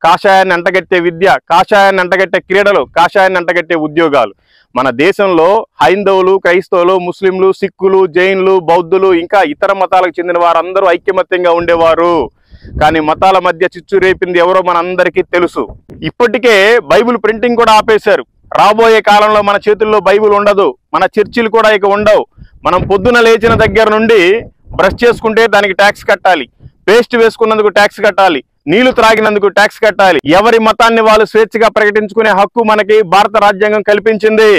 కాషాయాన్ని అంటగట్టే విద్య, కాషాయాన్ని అంటగట్టే క్రీడలు, కాషాయాన్ని అంటగట్టే ఉద్యోగాలు. మన దేశంలో హైందవులు, క్రైస్తవులు, ముస్లింలు, సిక్కులు, జైన్లు, బౌద్ధులు ఇంకా ఇతర మతాలకు చెందిన వారందరూ ఐక్యమత్యంగా ఉండేవారు. కానీ మతాల మధ్య చిచ్చు రేపింది ఎవరో మనందరికీ తెలుసు. ఇప్పటికే బైబిల్ ప్రింటింగ్ కూడా ఆపేశారు. రాబోయే కాలంలో మన చేతుల్లో బైబిల్ ఉండదు, మన చర్చిలు కూడా ఇక ఉండవు. మనం పొద్దున లేచిన దగ్గర నుండి బ్రష్ చేసుకుంటే దానికి ట్యాక్స్ కట్టాలి, పేస్ట్ వేసుకున్నందుకు ట్యాక్స్ కట్టాలి, నీళ్లు త్రాగినందుకు ట్యాక్స్ కట్టాలి. ఎవరి మతాన్ని వాళ్ళు స్వేచ్ఛగా ప్రకటించుకునే హక్కు మనకి భారత రాజ్యాంగం కల్పించింది.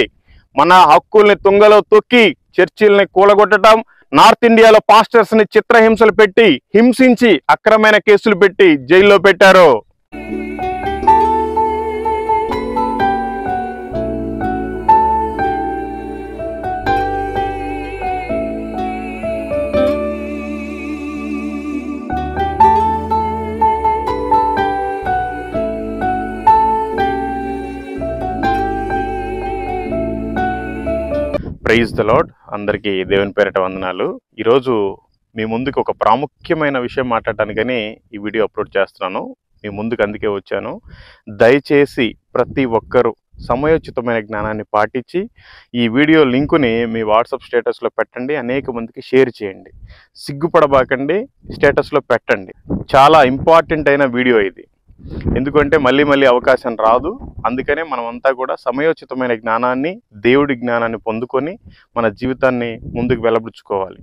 మన హక్కుల్ని తుంగలో తొక్కి చర్చిల్ని కూలగొట్టడం, నార్త్ ఇండియాలో పాస్టర్స్ ని చిత్రహింసలు పెట్టి హింసించి అక్రమైన కేసులు పెట్టి జైల్లో పెట్టారు. Praise the Lord. అందరికీ దేవుని పేరిట వందనాలు. ఈరోజు మీ ముందుకు ఒక ప్రాముఖ్యమైన విషయం మాట్లాడటానికని ఈ వీడియో అప్లోడ్ చేస్తున్నాను. మీ ముందుకు అందుకే వచ్చాను. దయచేసి ప్రతి ఒక్కరూ సమయోచితమైన జ్ఞానాన్ని పాటించి ఈ వీడియో లింకుని మీ వాట్సాప్ స్టేటస్లో పెట్టండి, అనేక మందికి షేర్ చేయండి. సిగ్గుపడబాకండి, స్టేటస్లో పెట్టండి. చాలా ఇంపార్టెంట్ అయిన వీడియో ఇది. ఎందుకంటే మళ్ళీ మళ్ళీ అవకాశం రాదు. అందుకనే మనమంతా కూడా సమయోచితమైన జ్ఞానాన్ని, దేవుడి జ్ఞానాన్ని పొందుకొని మన జీవితాన్ని ముందుకు వెళ్ళబుచ్చుకోవాలి.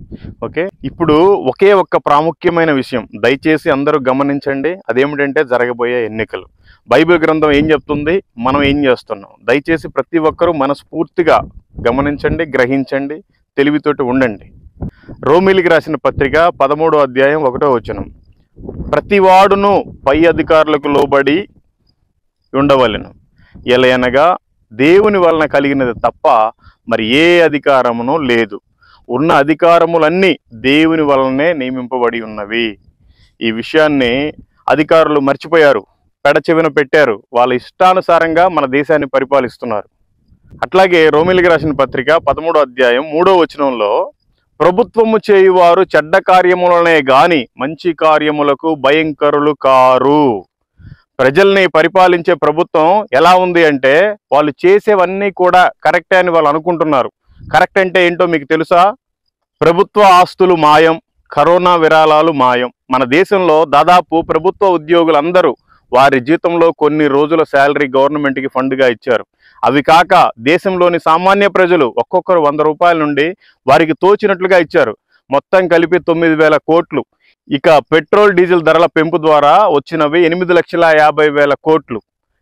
ఓకే, ఇప్పుడు ఒకే ఒక్క ప్రాముఖ్యమైన విషయం దయచేసి అందరూ గమనించండి. అదేమిటంటే జరగబోయే ఎన్నికలు. బైబిల్ గ్రంథం ఏం చెప్తుంది, మనం ఏం చేస్తున్నాం, దయచేసి ప్రతి ఒక్కరూ మనస్ఫూర్తిగా గమనించండి, గ్రహించండి, తెలివితోటి ఉండండి. రోమీలికి రాసిన పత్రిక 13వ అధ్యాయం 1వ వచనం, ప్రతివాడును పై అధికారులకు లోబడి ఉండవలెను, ఎలయనగా దేవుని వలన కలిగినది తప్ప మరి ఏ అధికారమును లేదు. ఉన్న అధికారములన్నీ దేవుని వలనే నియమింపబడి ఉన్నవి. ఈ విషయాన్ని అధికారులు మర్చిపోయారు, పెడచెవిన పెట్టారు. వాళ్ళ ఇష్టానుసారంగా మన దేశాన్ని పరిపాలిస్తున్నారు. అట్లాగే రోమీలికి రాసిన పత్రిక 13వ అధ్యాయం 3వ వచనంలో, ప్రభుత్వము చేయువారు చెడ్డ కార్యములనే గాని మంచి కార్యములకు భయంకరులు కారు. ప్రజల్ని పరిపాలించే ప్రభుత్వం ఎలా ఉంది అంటే వాళ్ళు చేసేవన్నీ కూడా కరెక్టే అని వాళ్ళు అనుకుంటున్నారు. కరెక్ట్ అంటే ఏంటో మీకు తెలుసా? ప్రభుత్వ ఆస్తులు మాయం, కరోనా విరాళాలు మాయం. మన దేశంలో దాదాపు ప్రభుత్వ ఉద్యోగులందరూ వారి జీతంలో కొన్ని రోజుల శాలరీ గవర్నమెంట్కి ఫండ్గా ఇచ్చారు. అవి కాక దేశంలోని సామాన్య ప్రజలు ఒక్కొక్కరు 100 రూపాయల నుండి వారికి తోచినట్లుగా ఇచ్చారు. మొత్తం కలిపి 9,000 కోట్లు. ఇక పెట్రోల్ డీజిల్ ధరల పెంపు ద్వారా వచ్చినవి 8,50,000 కోట్లు.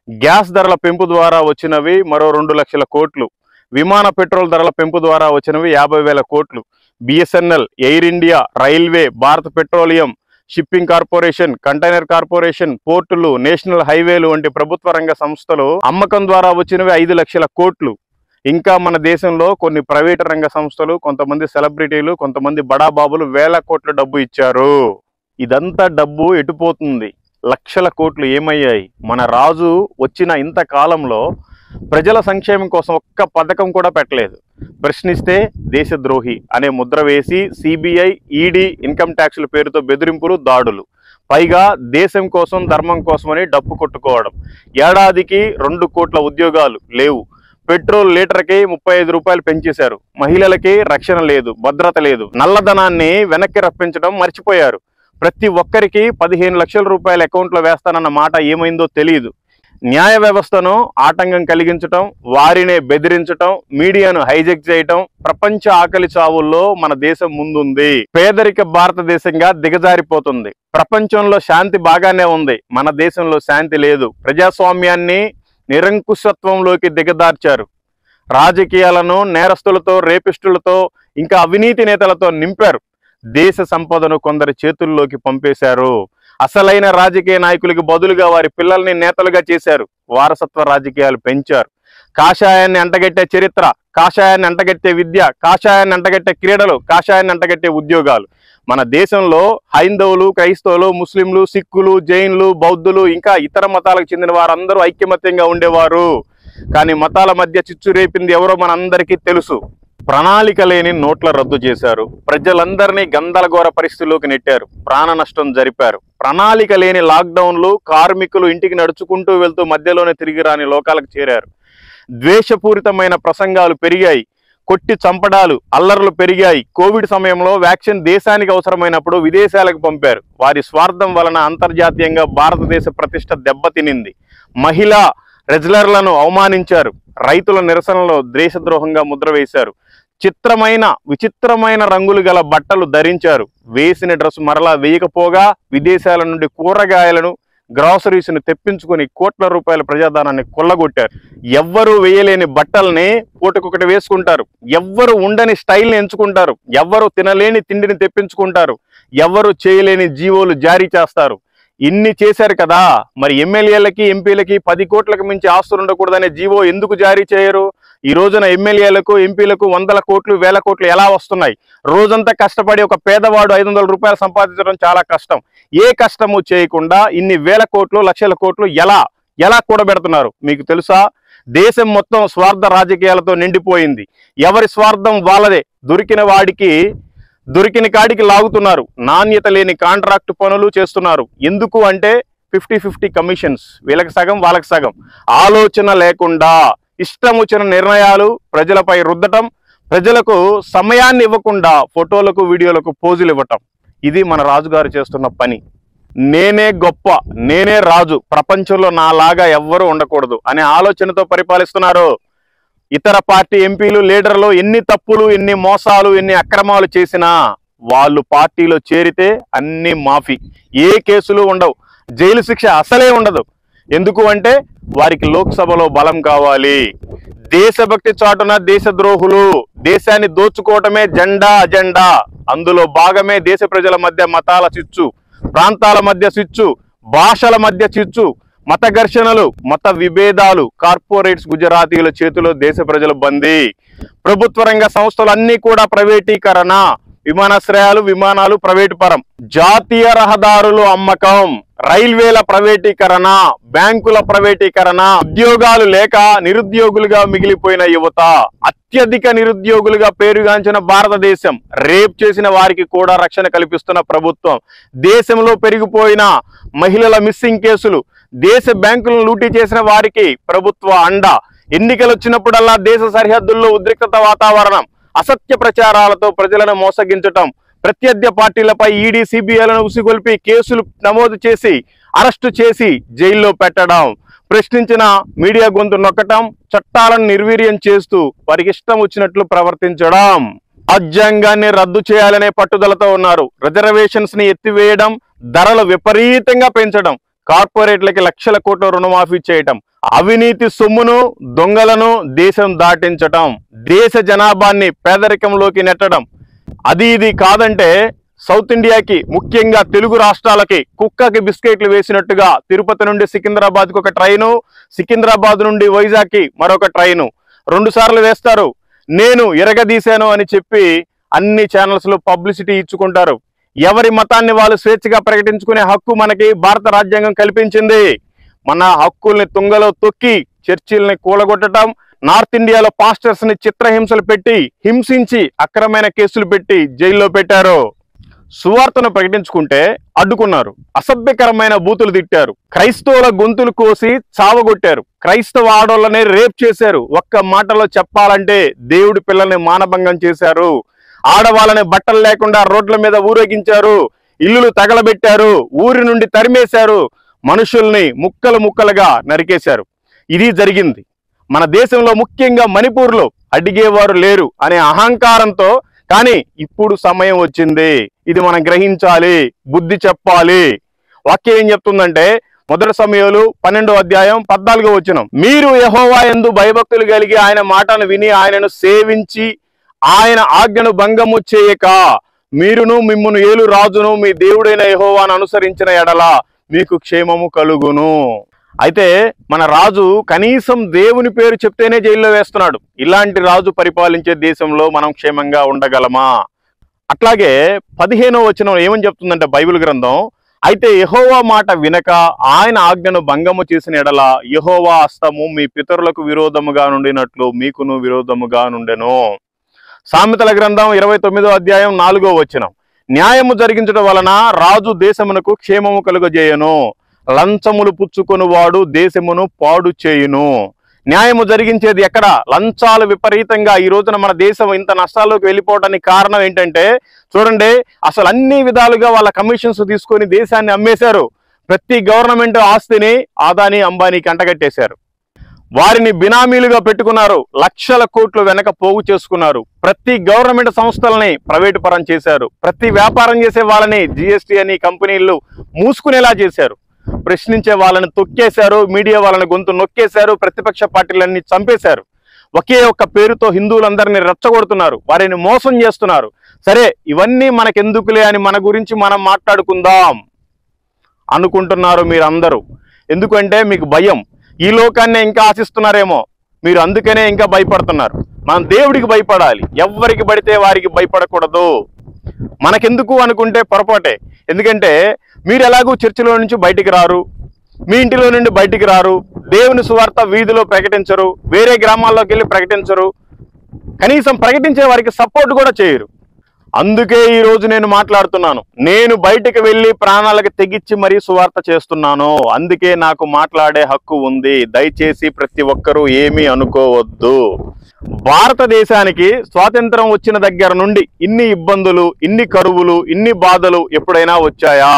గ్యాస్ ధరల పెంపు ద్వారా వచ్చినవి మరో 2 లక్షల కోట్లు. విమాన పెట్రోల్ ధరల పెంపు ద్వారా వచ్చినవి 50,000 కోట్లు. BSNL, air India, railway, Bharat petroleum, shipping corporation, container corporation, పోర్టులు, నేషనల్ హైవేలు వంటి ప్రభుత్వ రంగ సంస్థలు అమ్మకం ద్వారా వచ్చినవి 5 లక్షల కోట్లు. ఇంకా మన దేశంలో కొన్ని ప్రైవేటు రంగ సంస్థలు, కొంతమంది సెలబ్రిటీలు, కొంతమంది బడాబాబులు వేల కోట్ల డబ్బు ఇచ్చారు. ఇదంతా డబ్బు ఎటుపోతుంది? లక్షల కోట్లు ఏమయ్యాయి? మన రాజు వచ్చిన ఇంత కాలంలో ప్రజల సంక్షేమం కోసం ఒక్క పథకం కూడా పెట్టలేదు. ప్రశ్నిస్తే దేశద్రోహి అనే ముద్ర వేసి సిబిఐ, ఈడీ, ఇన్కమ్ ట్యాక్సుల పేరుతో బెదిరింపులు, దాడులు. పైగా దేశం కోసం, ధర్మం కోసమని డప్పు కొట్టుకోవడం. ఏడాదికి 2 కోట్ల ఉద్యోగాలు లేవు. పెట్రోల్ లీటర్కి 35 రూపాయలు పెంచేశారు. మహిళలకి రక్షణ లేదు, భద్రత లేదు. నల్లధనాన్ని వెనక్కి రప్పించడం మర్చిపోయారు. ప్రతి ఒక్కరికి 15 లక్షల రూపాయల అకౌంట్లో వేస్తానన్న మాట ఏమైందో తెలియదు. న్యాయ వ్యవస్థను ఆటంకం కలిగించటం, వారినే బెదిరించటం, మీడియాను హైజెక్ చేయటం, ప్రపంచ ఆకలి చావుల్లో మన దేశం ముందుంది. పేదరిక భారతదేశంగా దిగజారిపోతుంది. ప్రపంచంలో శాంతి బాగానే ఉంది, మన దేశంలో శాంతి లేదు. ప్రజాస్వామ్యాన్ని నిరంకుశత్వంలోకి దిగదార్చారు. రాజకీయాలను నేరస్తులతో, రేపిస్టులతో, ఇంకా అవినీతి నేతలతో నింపారు. దేశ సంపదను కొందరి చేతుల్లోకి పంపేశారు. అసలైన రాజకీయ నాయకులకు బదులుగా వారి పిల్లల్ని నేతలుగా చేశారు. వారసత్వ రాజకీయాలు పెంచారు. కాషాయాన్ని అంటగట్టే చరిత్ర, కాషాయాన్ని అంటగట్టే విద్య, కాషాయాన్ని అంటగట్టే క్రీడలు, కాషాయాన్ని అంటగట్టే ఉద్యోగాలు. మన దేశంలో హైందవులు, క్రైస్తవులు, ముస్లింలు, సిక్కులు, జైన్లు, బౌద్ధులు ఇంకా ఇతర మతాలకు చెందిన వారందరూ ఐక్యమత్యంగా ఉండేవారు. కానీ మతాల మధ్య చిచ్చు రేపింది ఎవరో మనందరికీ తెలుసు. ప్రణాళిక లేని నోట్ల రద్దు చేశారు. ప్రజలందరినీ గందరగోళ పరిస్థితిలోకి నెట్టారు. ప్రాణ నష్టం జరిపారు. ప్రణాళిక లేని లాక్డౌన్లు, కార్మికులు ఇంటికి నడుచుకుంటూ వెళ్తూ మధ్యలోనే తిరిగి రాని లోకాలకు చేరారు. ద్వేషపూరితమైన ప్రసంగాలు పెరిగాయి. కొట్టి చంపడాలు, అల్లర్లు పెరిగాయి. కోవిడ్ సమయంలో వ్యాక్సిన్ దేశానికి అవసరమైనప్పుడు విదేశాలకు పంపారు. వారి స్వార్థం వలన అంతర్జాతీయంగా భారతదేశ ప్రతిష్ట దెబ్బతినింది. మహిళా రెజ్లర్లను అవమానించారు. రైతుల నిరసనలో దేశద్రోహంగా ముద్ర వేశారు. విచిత్రమైన రంగులు గల బట్టలు ధరించారు. వేసిన డ్రెస్ మరలా వేయకపోగా విదేశాల నుండి కూరగాయలను, గ్రాసరీస్ను తెప్పించుకొని కోట్ల రూపాయల ప్రజాధనాన్ని కొల్లగొట్టారు. ఎవ్వరూ వేయలేని బట్టల్ని పూటకొకటి వేసుకుంటారు. ఎవ్వరు ఉండని స్టైల్ని ఎంచుకుంటారు. ఎవ్వరు తినలేని తిండిని తెప్పించుకుంటారు. ఎవ్వరు చేయలేని జీవోలు జారీ చేస్తారు. ఇన్ని చేశారు కదా, మరి ఎమ్మెల్యేలకి, ఎంపీలకి 10 కోట్లకు మించి ఆస్తులు ఉండకూడదనే జీవో ఎందుకు జారీ చేయరు? ఈ రోజున ఎమ్మెల్యేలకు, ఎంపీలకు 100 కోట్లు, 1000 కోట్లు ఎలా వస్తున్నాయి? రోజంతా కష్టపడి ఒక పేదవాడు 500 రూపాయలు సంపాదించడం చాలా కష్టం. ఏ కష్టము చేయకుండా ఇన్ని 1000 కోట్లు, లక్షల కోట్లు ఎలా కూడబెడుతున్నారు మీకు తెలుసా? దేశం మొత్తం స్వార్థ రాజకీయాలతో నిండిపోయింది. ఎవరి స్వార్థం వాళ్ళదే. దొరికిన కాడికి లాగుతున్నారు. నాణ్యత లేని కాంట్రాక్ట్ పనులు చేస్తున్నారు. ఎందుకు అంటే 50-50 కమిషన్స్. వీళ్ళకి సగం, వాళ్ళకి సగం. ఆలోచన లేకుండా ఇష్టం వచ్చిన నిర్ణయాలు ప్రజలపై రుద్దటం, ప్రజలకు సమయాన్ని ఇవ్వకుండా ఫోటోలకు, వీడియోలకు పోజులు ఇవ్వటం. ఇది మన రాజుగారు చేస్తున్న పని. నేనే గొప్ప, నేనే రాజు, ప్రపంచంలో నాలాగా ఎవ్వరూ ఉండకూడదు అనే ఆలోచనతో పరిపాలిస్తున్నారు. ఇతర పార్టీ ఎంపీలు, లీడర్లు ఎన్ని తప్పులు, ఎన్ని మోసాలు, ఎన్ని అక్రమాలు చేసినా వాళ్ళు పార్టీలో చేరితే అన్ని మాఫీ. ఏ కేసులు ఉండవు. జైలు శిక్ష అసలే ఉండదు. ఎందుకు అంటే వారికి లోక్సభలో బలం కావాలి. దేశభక్తి చాటున దేశద్రోహులు. దేశాన్ని దోచుకోవటమే అజెండా. అందులో భాగమే దేశ ప్రజల మధ్య మతాల చిచ్చు, ప్రాంతాల మధ్య చిచ్చు, భాషల మధ్య చిచ్చు, మత ఘర్షణలు, మత విభేదాలు. కార్పొరేట్స్, గుజరాతీల చేతిలో దేశ ప్రజలు బందీ. ప్రభుత్వ రంగ సంస్థలు అన్నీ కూడా ప్రైవేటీకరణ. విమానాశ్రయాలు, విమానాలు ప్రైవేటు పరం. జాతీయ రహదారులు అమ్మకం, రైల్వేల ప్రైవేటీకరణ, బ్యాంకుల ప్రైవేటీకరణ. ఉద్యోగాలు లేక నిరుద్యోగులుగా మిగిలిపోయిన యువత, అత్యధిక నిరుద్యోగులుగా పేరుగాంచిన భారతదేశం, రేప్ చేసిన వారికి కూడా రక్షణ కల్పిస్తున్న ప్రభుత్వం, దేశంలో పెరిగిపోయిన మహిళల మిస్సింగ్ కేసులు, దేశ బ్యాంకులను లూటీ చేసిన వారికి ప్రభుత్వ అండ, ఎన్నికలు వచ్చినప్పుడల్లా దేశ సరిహద్దుల్లో ఉద్రిక్తత వాతావరణం, అసత్య ప్రచారాలతో ప్రజలను మోసగించటం, ప్రత్యర్థి పార్టీలపై ఈడీ, సిబిఐలను ఉసిగొల్పి కేసులు నమోదు చేసి అరెస్టు చేసి జైల్లో పెట్టడం, ప్రశ్నించిన మీడియా గొంతు నొక్కటం, చట్టాలను నిర్వీర్యం చేస్తూ వారికి ఇష్టం వచ్చినట్లు ప్రవర్తించడం. రాజ్యాంగాన్ని రద్దు చేయాలనే పట్టుదలతో ఉన్నారు. రిజర్వేషన్స్ ని ఎత్తివేయడం, ధరలు విపరీతంగా పెంచడం, కార్పొరేట్లకి లక్షల కోట్ల రుణమాఫీ చేయటం, అవినీతి సొమ్మును, దొంగలను దేశం దాటించటం, దేశ జనాభాన్ని పేదరికంలోకి నెట్టడం. ఇది కాదంటే సౌత్ ఇండియాకి, ముఖ్యంగా తెలుగు రాష్ట్రాలకి కుక్కకి బిస్కెట్లు వేసినట్టుగా తిరుపతి నుండి సికింద్రాబాద్కి ఒక ట్రైను, సికింద్రాబాద్ నుండి వైజాగ్కి మరొక ట్రైను 2 సార్లు వేస్తారు. నేను ఎరగదీశాను అని చెప్పి అన్ని ఛానల్స్లో పబ్లిసిటీ ఇచ్చుకుంటారు. ఎవరి మతాన్ని వాళ్ళు స్వేచ్ఛగా ప్రకటించుకునే హక్కు మనకి భారత రాజ్యాంగం కల్పించింది. మన హక్కుల్ని తుంగలో తొక్కి చర్చిల్ని కూలగొట్టడం, నార్త్ ఇండియాలో పాస్టర్స్ ని చిత్రహింసలు పెట్టి, హింసించి అక్రమైన కేసులు పెట్టి జైల్లో పెట్టారు. సువార్తను ప్రకటించుకుంటే అడ్డుకున్నారు. అసభ్యకరమైన బూతులు తిట్టారు. క్రైస్తవుల గొంతులు కోసి చావగొట్టారు. క్రైస్తవ ఆడోళ్ళనే రేప్ చేశారు. ఒక్క మాటలో చెప్పాలంటే దేవుడి పిల్లల్ని మానభంగం చేశారు. ఆడవాళ్ళని బట్టలు లేకుండా రోడ్ల మీద ఊరేగించారు. ఇల్లులు తగలబెట్టారు. ఊరి నుండి తరిమేశారు. మనుషుల్ని ముక్కలు ముక్కలుగా నరికేశారు. ఇది జరిగింది. మన దేశంలో ముఖ్యంగా మణిపూర్లో అడిగేవారు లేరు అనే అహంకారంతో. కానీ ఇప్పుడు సమయం వచ్చింది. ఇది మనం గ్రహించాలి, బుద్ధి చెప్పాలి. వాక్యం ఏం చెప్తుందంటే మొదటి సమూయేలు 12వ అధ్యాయం 14వ వచనం, మీరు యెహోవా యందు భయభక్తులు కలిగి ఆయన మాటను విని ఆయనను సేవించి ఆయన ఆజ్ఞను భంగము చేయక మీరును మిమ్మును ఏలు రాజును మీ దేవుడైన యెహోవాను అనుసరించిన ఎడల మీకు క్షేమము కలుగును. అయితే మన రాజు కనీసం దేవుని పేరు చెప్తేనే జైల్లో వేస్తున్నాడు. ఇలాంటి రాజు పరిపాలించే దేశంలో మనం క్షేమంగా ఉండగలమా? అట్లాగే 15వ వచనం ఏమని చెప్తుందంటే బైబిల్ గ్రంథం, అయితే యెహోవా మాట వినక ఆయన ఆజ్ఞను భంగము చేసిన ఎడల యెహోవా హస్తము మీ పితరులకు విరోధముగా నుండినట్లు మీకును విరోధముగా నుండెను. సామెతల గ్రంథం 29వ అధ్యాయం 4వ వచనం, న్యాయము జరిగించడం వలన రాజు దేశమునకు క్షేమము కలుగజేయును, లంచములు పుచ్చుకొనువాడు దేశమును పాడు చేయును. న్యాయము జరిగించేది ఎక్కడ? లంచాలు విపరీతంగా ఈ రోజున మన దేశం ఇంత నష్టాల్లోకి వెళ్ళిపోవడానికి కారణం ఏంటంటే, చూడండి, అసలు అన్ని విధాలుగా వాళ్ళ కమిషన్స్ తీసుకొని దేశాన్ని అమ్మేశారు. ప్రతి గవర్నమెంట్ ఆస్తిని అదానీ అంబానీకి అంటగట్టేశారు. వారిని బినామీలుగా పెట్టుకున్నారు. లక్షల కోట్లు వెనక పోగు చేసుకున్నారు. ప్రతి గవర్నమెంట్ సంస్థలని ప్రైవేటు పరం చేశారు. ప్రతి వ్యాపారం చేసే వాళ్ళని జిఎస్టీ అని కంపెనీలు మూసుకునేలా చేశారు. ప్రశ్నించే వాళ్ళని తొక్కేశారు. మీడియా వాళ్ళని గొంతు నొక్కేశారు. ప్రతిపక్ష పార్టీలన్నీ చంపేశారు. ఒకే ఒక్క పేరుతో హిందువులందరినీ రెచ్చగొడుతున్నారు. వారిని మోసం చేస్తున్నారు. సరే, ఇవన్నీ మనకెందుకులే అని మన గురించి మనం మాట్లాడుకుందాం అనుకుంటున్నారు మీరందరూ. ఎందుకంటే మీకు భయం. ఈ లోకాన్ని ఇంకా ఆశిస్తున్నారేమో మీరు, అందుకనే ఇంకా భయపడుతున్నారు. మనం దేవుడికి భయపడాలి. ఎవరికి పడితే వారికి భయపడకూడదు. మనకెందుకు అనుకుంటే పొరపాటే. ఎందుకంటే మీరు ఎలాగూ చర్చిలో నుంచి బయటికి రారు, మీ ఇంటిలో నుండి బయటికి రారు, దేవుని సువార్త వీధిలో ప్రకటించరు, వేరే గ్రామాల్లోకి వెళ్ళి ప్రకటించరు, కనీసం ప్రకటించే వారికి సపోర్ట్ కూడా చేయరు. అందుకే ఈరోజు నేను మాట్లాడుతున్నాను. నేను బయటికి వెళ్ళి ప్రాణాలకు తెగించి మరీ సువార్త చేస్తున్నాను. అందుకే నాకు మాట్లాడే హక్కు ఉంది. దయచేసి ప్రతి ఒక్కరూ ఏమీ అనుకోవద్దు. భారతదేశానికి స్వాతంత్రం వచ్చిన దగ్గర నుండి ఇన్ని ఇబ్బందులు, ఇన్ని కరువులు, ఇన్ని బాధలు ఎప్పుడైనా వచ్చాయా?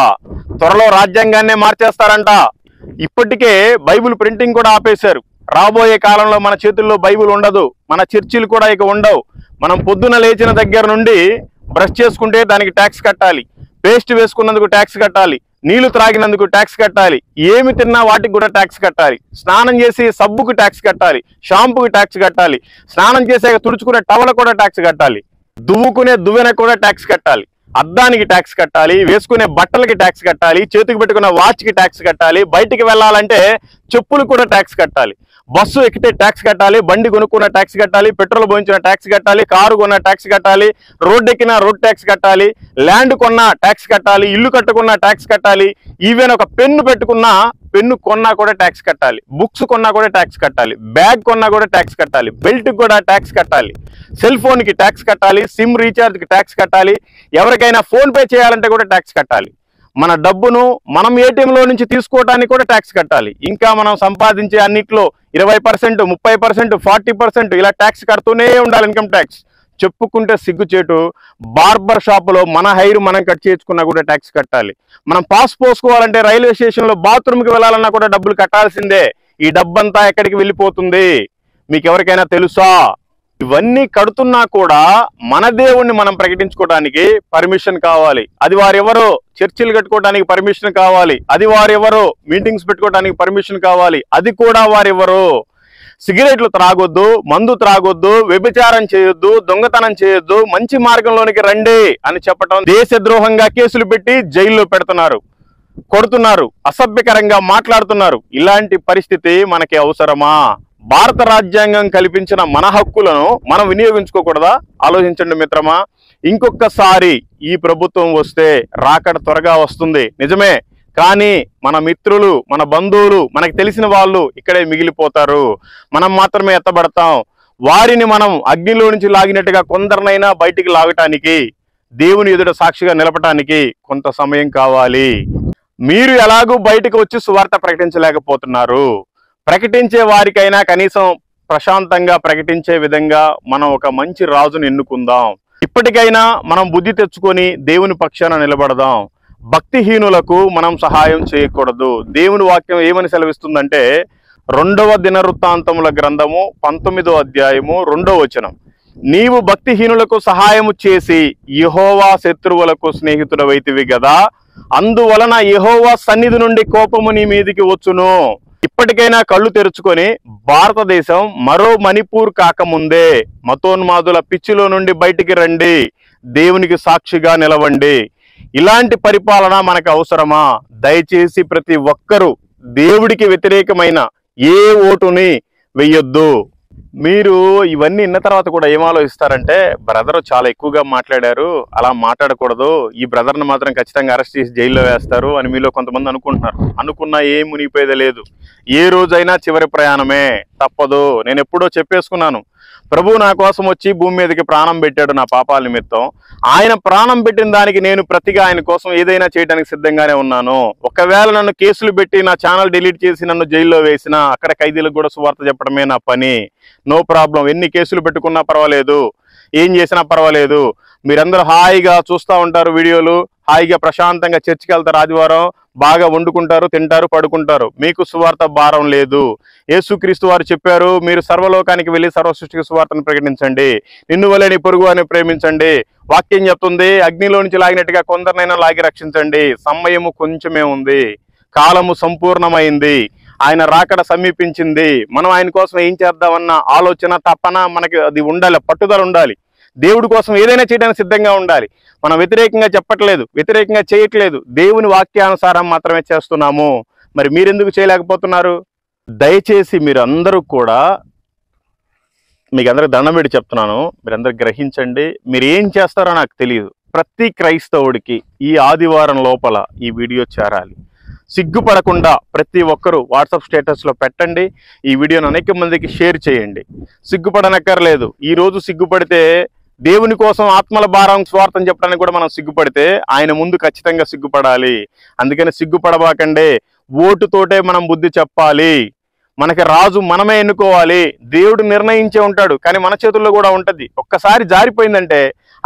త్వరలో రాజ్యాంగాన్నే మార్చేస్తారంట. ఇప్పటికే బైబిల్ ప్రింటింగ్ కూడా ఆపేశారు. రాబోయే కాలంలో మన చేతుల్లో బైబిల్ ఉండదు. మన చర్చిలు కూడా ఇక ఉండవు. మనం పొద్దున లేచిన దగ్గర నుండి బ్రష్ చేసుకుంటే దానికి ట్యాక్స్ కట్టాలి, పేస్ట్ వేసుకున్నందుకు ట్యాక్స్ కట్టాలి, నీళ్లు త్రాగినందుకు ట్యాక్స్ కట్టాలి, ఏమి తిన్నా వాటికి కూడా ట్యాక్స్ కట్టాలి, స్నానం చేసి సబ్బుకు ట్యాక్స్ కట్టాలి, షాంపూకి ట్యాక్స్ కట్టాలి, స్నానం చేసాక తుడుచుకునే టవల్ కూడా ట్యాక్స్ కట్టాలి, దువ్వుకునే దువ్వెనకు కూడా ట్యాక్స్ కట్టాలి, అద్దానికి ట్యాక్స్ కట్టాలి, వేసుకునే బట్టలకి ట్యాక్స్ కట్టాలి, చేతికి పెట్టుకున్న వాచ్కి ట్యాక్స్ కట్టాలి, బయటికి వెళ్ళాలంటే చెప్పులు కూడా ట్యాక్స్ కట్టాలి, బస్సు ఎక్కితే ట్యాక్స్ కట్టాలి, బండి కొనుక్కున్న ట్యాక్స్ కట్టాలి, పెట్రోల్ పోయించిన ట్యాక్స్ కట్టాలి, కారు కొన్న ట్యాక్స్ కట్టాలి, రోడ్డు ఎక్కిన రోడ్ ట్యాక్స్ కట్టాలి, ల్యాండ్ కొన్న ట్యాక్స్ కట్టాలి, ఇల్లు కట్టుకున్న ట్యాక్స్ కట్టాలి, ఈవెన్ ఒక పెన్ను పెట్టుకున్నా, పెన్ను కొన్నా కూడా ట్యాక్స్ కట్టాలి, బుక్స్ కొన్నా కూడా ట్యాక్స్ కట్టాలి, బ్యాగ్ కొన్నా కూడా ట్యాక్స్ కట్టాలి, బెల్ట్కి కూడా ట్యాక్స్ కట్టాలి, సెల్ ఫోన్కి ట్యాక్స్ కట్టాలి, సిమ్ రీఛార్జ్కి ట్యాక్స్ కట్టాలి, ఎవరికైనా ఫోన్ పే చేయాలంటే కూడా ట్యాక్స్ కట్టాలి, మన డబ్బును మనం ఏటీఎంలో నుంచి తీసుకోవడానికి కూడా ట్యాక్స్ కట్టాలి, ఇంకా మనం సంపాదించే అన్నిట్లో 20%, 30%, 40% ఇలా ట్యాక్స్ కడుతూనే ఉండాలి. ఇన్కమ్ ట్యాక్స్ చెప్పుకుంటే సిగ్గుచేటు. బార్బర్ షాపులో మన హెయిర్ మనం కట్ చేసుకున్నా కూడా ట్యాక్స్ కట్టాలి. మనం పాస్ పోసుకోవాలంటే రైల్వే స్టేషన్లో బాత్రూమ్కి వెళ్ళాలన్నా కూడా డబ్బులు కట్టాల్సిందే. ఈ డబ్బంతా ఎక్కడికి వెళ్ళిపోతుంది మీకు ఎవరికైనా తెలుసా? ఇవన్నీ కడుతున్నా కూడా మన దేవుణ్ణి మనం ప్రకటించుకోవడానికి పర్మిషన్ కావాలి. అది వారెవరో చర్చిలు కట్టుకోవడానికి పర్మిషన్ కావాలి. అది వారెవరో మీటింగ్స్ పెట్టుకోవడానికి పర్మిషన్ కావాలి. అది కూడా వారెవరో. సిగరెట్లు త్రాగొద్దు, మందు త్రాగొద్దు, వ్యభిచారం చేయొద్దు, దొంగతనం చేయొద్దు, మంచి మార్గంలోనికి రండి అని చెప్పటం దేశద్రోహంగా కేసులు పెట్టి జైల్లో పెడుతున్నారు, కొడుతున్నారు, అసభ్యకరంగా మాట్లాడుతున్నారు. ఇలాంటి పరిస్థితి మనకి అవసరమా? భారత రాజ్యాంగం కల్పించిన మన హక్కులను మనం వినియోగించుకోకూడదా? ఆలోచించండి మిత్రమా. ఇంకొకసారి ఈ ప్రభుత్వం వస్తే రాకడ త్వరగా వస్తుంది నిజమే, కానీ మన మిత్రులు, మన బంధువులు, మనకు తెలిసిన వాళ్ళు ఇక్కడే మిగిలిపోతారు. మనం మాత్రమే ఎత్తబడతాం. వారిని మనం అగ్నిలో నుంచి లాగినట్టుగా కొందరినైనా బయటికి లాగటానికి, దేవుని ఎదుట సాక్షిగా నిలపటానికి కొంత సమయం కావాలి. మీరు ఎలాగూ బయటకు వచ్చి సువార్త ప్రకటించలేకపోతున్నారు. ప్రకటించే వారికైనా కనీసం ప్రశాంతంగా ప్రకటించే విధంగా మనం ఒక మంచి రాజును ఎన్నుకుందాం. ఇప్పటికైనా మనం బుద్ధి తెచ్చుకొని దేవుని పక్షాన నిలబడదాం. భక్తిహీనులకు మనం సహాయం చేయకూడదు. దేవుని వాక్యం ఏమని సెలవిస్తుందంటే 2వ దినవృత్తాంతముల గ్రంథము 19వ అధ్యాయము 2వ వచనం, నీవు భక్తిహీనులకు సహాయము చేసి యెహోవా శత్రువులకు స్నేహితుడవైతివి గదా, అందువలన యెహోవా సన్నిధి నుండి కోపము నీ మీదికి వచ్చును. ఇప్పటికైనా కళ్ళు తెరుచుకొని భారతదేశం మరో మణిపూర్ కాకముందే మతోన్మాదుల పిచ్చిలో నుండి బయటికి రండి, దేవునికి సాక్షిగా నిలవండి. ఇలాంటి పరిపాలన మనకు అవసరమా? దయచేసి ప్రతి ఒక్కరూ దేవుడికి వ్యతిరేకమైన ఏ ఓటుని వెయ్యొద్దు. మీరు ఇవన్నీ విన్న తర్వాత కూడా ఏం ఆలోచిస్తారంటే, బ్రదర్ చాలా ఎక్కువగా మాట్లాడారు, అలా మాట్లాడకూడదు, ఈ బ్రదర్ని మాత్రం ఖచ్చితంగా అరెస్ట్ చేసి జైల్లో వేస్తారు అని మీలో కొంతమంది అనుకుంటున్నారు. అనుకున్నా ఏం మునిగిపోయేది లేదు. ఏ రోజైనా చివరి ప్రయాణమే, తప్పదు. నేను ఎప్పుడో చెప్పేసుకున్నాను, ప్రభు నా కోసం వచ్చి భూమి మీదకి ప్రాణం పెట్టాడు నా పాపాల నిమిత్తం. ఆయన ప్రాణం పెట్టిన దానికి నేను ప్రతిగా ఆయన కోసం ఏదైనా చేయడానికి సిద్ధంగానే ఉన్నాను. ఒకవేళ నన్ను కేసులు పెట్టి నా ఛానల్ డిలీట్ చేసి నన్ను జైల్లో వేసినా అక్కడ ఖైదీలకు కూడా సువార్త చెప్పడమే నా పని. No problem. ఎన్ని కేసులు పెట్టుకున్నా పర్వాలేదు, ఏం చేసినా పర్వాలేదు. మీరందరూ హాయిగా చూస్తూ ఉంటారు వీడియోలు, హాయిగా ప్రశాంతంగా చర్చికి వెళ్తారు, ఆదివారం బాగా వండుకుంటారు, తింటారు, పడుకుంటారు. మీకు సువార్త భారం లేదు. యేసుక్రీస్తు వారు చెప్పారు, మీరు సర్వలోకానికి వెళ్ళి సర్వ సృష్టికి సువార్తను ప్రకటించండి, నిన్ను వలె నీ పొరుగు అని ప్రేమించండి. వాక్యం చెప్తుంది, అగ్నిలో నుంచి లాగినట్టుగా కొందరినైనా లాగి రక్షించండి. సమయము కొంచెమే ఉంది, కాలము సంపూర్ణమైంది, ఆయన రాకడ సమీపించింది. మనం ఆయన కోసం ఏం చేద్దామన్న ఆలోచన, తపన మనకి అది ఉండాలి, పట్టుదల ఉండాలి. దేవుడి కోసం ఏదైనా చేయడానికి సిద్ధంగా ఉండాలి. మనం వ్యతిరేకంగా చెప్పట్లేదు, వ్యతిరేకంగా చేయట్లేదు, దేవుని వాక్యానుసారం మాత్రమే చేస్తున్నాము. మరి మీరెందుకు చేయలేకపోతున్నారు? దయచేసి మీరందరూ కూడా, మీకు అందరికి దండం పెట్టి చెప్తున్నాను, మీరందరూ గ్రహించండి. మీరు ఏం చేస్తారో నాకు తెలియదు. ప్రతి క్రైస్తవుడికి ఈ ఆదివారం లోపల ఈ వీడియో చేరాలి. సిగ్గుపడకుండా ప్రతి ఒక్కరూ వాట్సాప్ స్టేటస్లో పెట్టండి. ఈ వీడియోను అనేక మందికి షేర్ చేయండి. సిగ్గుపడనక్కర్లేదు. ఈరోజు సిగ్గుపడితే దేవుని కోసం ఆత్మల భారం స్వార్థం చెప్పడానికి కూడా మనం సిగ్గుపడితే ఆయన ముందు ఖచ్చితంగా సిగ్గుపడాలి. అందుకని సిగ్గుపడబాకండి. ఓటుతోటే మనం బుద్ధి చెప్పాలి. మనకి రాజు మనమే ఎన్నుకోవాలి. దేవుడు నిర్ణయించే ఉంటాడు, కానీ మన చేతుల్లో కూడా ఉంటుంది. ఒక్కసారి జారిపోయిందంటే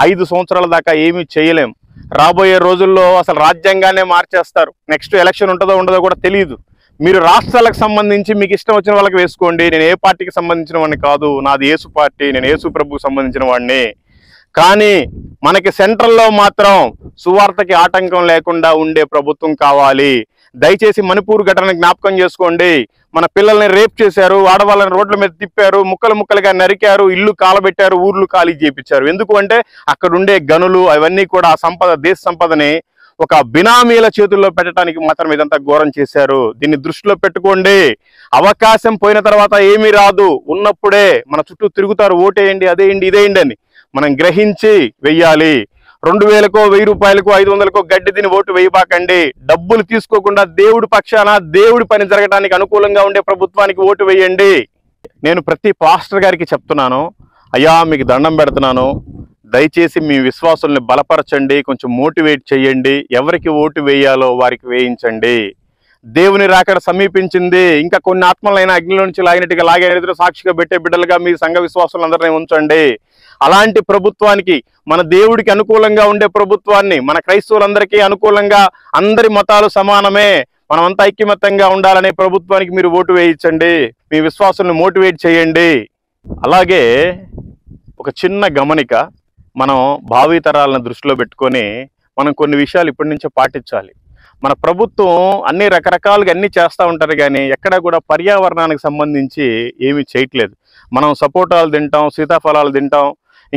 5 సంవత్సరాల దాకా ఏమీ చేయలేం. రాబోయే రోజుల్లో అసలు రాజ్యాంగాన్నే మార్చేస్తారు. నెక్స్ట్ ఎలక్షన్ ఉంటుందో ఉండదో కూడా తెలియదు. మీరు రాష్ట్రాలకు సంబంధించి మీకు ఇష్టం వచ్చిన వాళ్ళకి వేసుకోండి. నేను ఏ పార్టీకి సంబంధించిన వాడిని కాదు, నాది యేసు పార్టీ, నేను యేసు ప్రభువుకు సంబంధించిన వాడిని. కానీ మనకి సెంట్రల్లో మాత్రం సువార్తకి ఆటంకం లేకుండా ఉండే ప్రభుత్వం కావాలి. దయచేసి మణిపూర్ ఘటన జ్ఞాపకం చేసుకోండి. మన పిల్లల్ని రేప్ చేశారు, ఆడవాళ్ళని రోడ్ల మీద తిప్పారు, ముక్కలు ముక్కలుగా నరికారు, ఇల్లు కాలబెట్టారు, ఊర్లు ఖాళీ చేయించారు. ఎందుకు అంటే అక్కడ ఉండే గనులు అవన్నీ కూడా ఆ సంపద, దేశ సంపదని ఒక బినామీల చేతుల్లో పెట్టడానికి మాత్రం ఇదంతా ఘోరం చేశారు. దీన్ని దృష్టిలో పెట్టుకోండి. అవకాశం పోయిన తర్వాత ఏమీ రాదు. ఉన్నప్పుడే మన చుట్టూ తిరుగుతారు, ఓటేయండి, అదేయండి, ఇదేయండి అని. మనం గ్రహించి వెయ్యాలి. 2000కో 1000 రూపాయలకో 500కో గడ్డి తిని ఓటు వేయబాకండి. డబ్బులు తీసుకోకుండా దేవుడి పక్షాన దేవుడి పని జరగడానికి అనుకూలంగా ఉండే ప్రభుత్వానికి ఓటు వేయండి. నేను ప్రతి పాస్టర్ గారికి చెప్తున్నాను, అయ్యా మీకు దండం పెడుతున్నాను, దయచేసి మీ విశ్వాసుల్ని బలపరచండి, కొంచెం మోటివేట్ చేయండి. ఎవరికి ఓటు వేయాలో వారికి వేయించండి. దేవుని రాకడ సమీపించింది. ఇంకా కొన్ని ఆత్మలైనా అగ్నిలో నుంచి లాగినట్టుగా లాగే ఎదురు సాక్షిగా పెట్టే బిడ్డలుగా మీ సంఘ విశ్వాసులందరినీ ఉంచండి. అలాంటి ప్రభుత్వానికి, మన దేవుడికి అనుకూలంగా ఉండే ప్రభుత్వాన్ని, మన క్రైస్తవులందరికీ అనుకూలంగా, అందరి మతాలు సమానమే, మనమంతా ఐక్యమత్యంగా ఉండాలనే ప్రభుత్వానికి మీరు ఓటు వేయించండి. మీ విశ్వాసుల్ని మోటివేట్ చేయండి. అలాగే ఒక చిన్న గమనిక, మనం భావితరాలను దృష్టిలో పెట్టుకొని మనం కొన్ని విషయాలు ఇప్పటి నుంచే పాటించాలి. మన ప్రభుత్వం అన్ని రకరకాలుగా అన్ని చేస్తూ ఉంటారు, కానీ ఎక్కడా కూడా పర్యావరణానికి సంబంధించి ఏమీ చేయట్లేదు. మనం సపోటాలు తింటాం, సీతాఫలాలు తింటాం,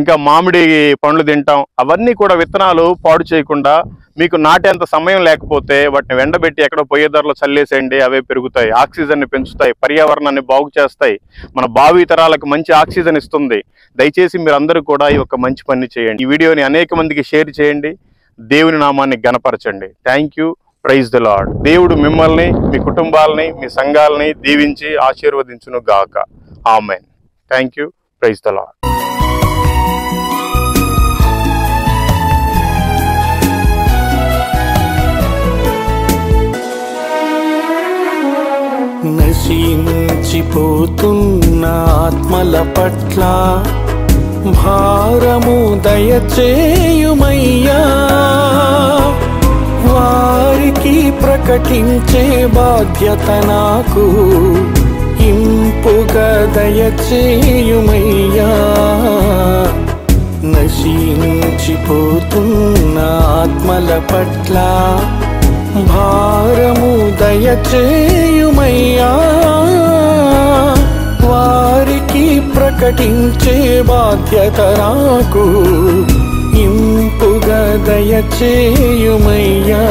ఇంకా మామిడి పండ్లు తింటాం. అవన్నీ కూడా విత్తనాలు పాడు చేయకుండా, మీకు నాటేంత సమయం లేకపోతే వాటిని ఎండబెట్టి ఎక్కడో పొయ్యే ధరలో చల్లేసేయండి. అవే పెరుగుతాయి, ఆక్సిజన్ని పెంచుతాయి, పర్యావరణాన్ని బాగు చేస్తాయి, మన భావి తరాలకు మంచి ఆక్సిజన్ ఇస్తుంది. దయచేసి మీరు అందరూ కూడా ఈ యొక్క మంచి పని చేయండి. ఈ వీడియోని అనేక మందికి షేర్ చేయండి. దేవుని నామాన్ని ఘనపరచండి. Thank you. Praise the lord. దేవుడు మిమ్మల్ని, మీ కుటుంబాలని, మీ సంఘాలని దీవించి ఆశీర్వదించును గాక. ఆమేన్. Thank you. Praise the lord. నశించిపోతున్న ఆత్మల పట్ల భారము దయచేయుమయ్యా. వారికి ప్రకటించే బాధ్యత నాకు ఇంపుగా దయచేయుమయ్యా. నశించిపోతున్న ఆత్మల పట్ల భారము దయచేయుమయ్యా. వారికి ప్రకటించే బాధ్యత నాకు ఇంపుగా దయచేయుమయ్యా.